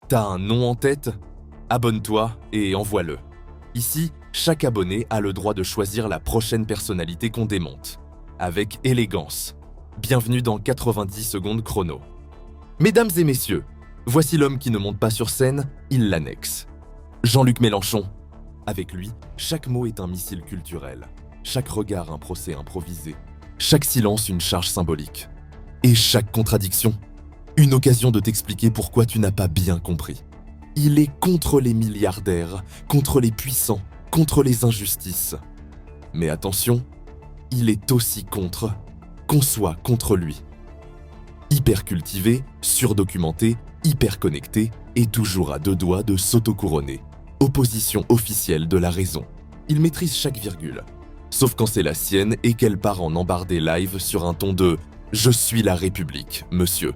T'as un nom en tête? Abonne-toi et envoie-le. Ici, chaque abonné a le droit de choisir la prochaine personnalité qu'on démonte. Avec élégance. Bienvenue dans 90 secondes chrono. Mesdames et messieurs, voici l'homme qui ne monte pas sur scène, il l'annexe. Jean-Luc Mélenchon. Avec lui, chaque mot est un missile culturel. Chaque regard un procès improvisé. Chaque silence une charge symbolique. Et chaque contradiction, une occasion de t'expliquer pourquoi tu n'as pas bien compris. Il est contre les milliardaires, contre les puissants, contre les injustices. Mais attention, il est aussi qu'on soit contre lui. Hyper cultivé, surdocumenté, hyper connecté et toujours à deux doigts de s'auto-couronner. Opposition officielle de la raison. Il maîtrise chaque virgule. Sauf quand c'est la sienne et qu'elle part en embardé live sur un ton de « Je suis la République, monsieur ».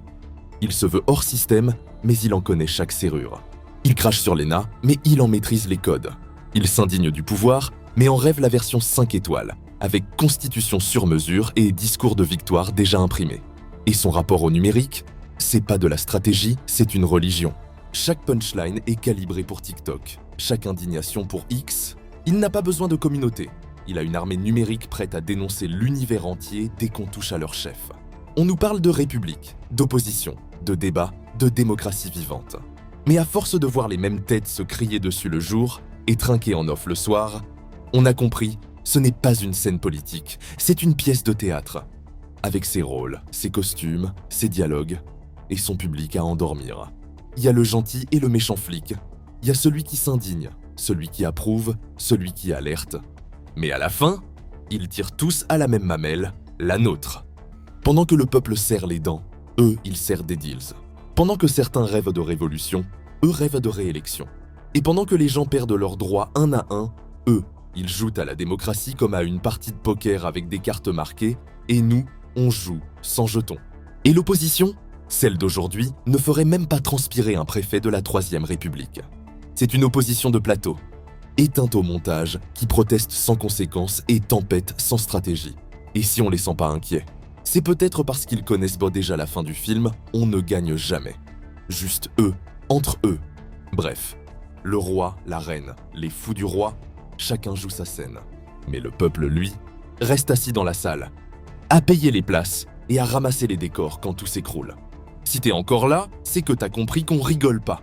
Il se veut hors système, mais il en connaît chaque serrure. Il crache sur l'ENA, mais il en maîtrise les codes. Il s'indigne du pouvoir, mais en rêve la version 5 étoiles, avec constitution sur mesure et discours de victoire déjà imprimés. Et son rapport au numérique, c'est pas de la stratégie, c'est une religion. Chaque punchline est calibré pour TikTok, chaque indignation pour X. Il n'a pas besoin de communauté. Il a une armée numérique prête à dénoncer l'univers entier dès qu'on touche à leur chef. On nous parle de république, d'opposition, de débat, de démocratie vivante. Mais à force de voir les mêmes têtes se crier dessus le jour et trinquer en off le soir, on a compris, ce n'est pas une scène politique, c'est une pièce de théâtre. Avec ses rôles, ses costumes, ses dialogues et son public à endormir. Il y a le gentil et le méchant flic. Il y a celui qui s'indigne, celui qui approuve, celui qui alerte. Mais à la fin, ils tirent tous à la même mamelle, la nôtre. Pendant que le peuple serre les dents, eux, ils serrent des deals. Pendant que certains rêvent de révolution, eux rêvent de réélection. Et pendant que les gens perdent leurs droits un à un, eux, ils jouent à la démocratie comme à une partie de poker avec des cartes marquées, et nous, on joue sans jetons. Et l'opposition, celle d'aujourd'hui, ne ferait même pas transpirer un préfet de la Troisième République. C'est une opposition de plateau, éteinte au montage, qui proteste sans conséquence et tempête sans stratégie. Et si on les sent pas inquiets? C'est peut-être parce qu'ils connaissent déjà la fin du film, on ne gagne jamais. Juste eux, entre eux. Bref, le roi, la reine, les fous du roi, chacun joue sa scène. Mais le peuple, lui, reste assis dans la salle, à payer les places et à ramasser les décors quand tout s'écroule. Si t'es encore là, c'est que t'as compris qu'on rigole pas.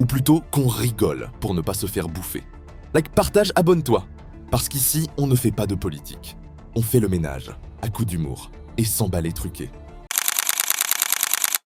Ou plutôt qu'on rigole pour ne pas se faire bouffer. Like, partage, abonne-toi. Parce qu'ici, on ne fait pas de politique. On fait le ménage, à coups d'humour et sans balai truqué.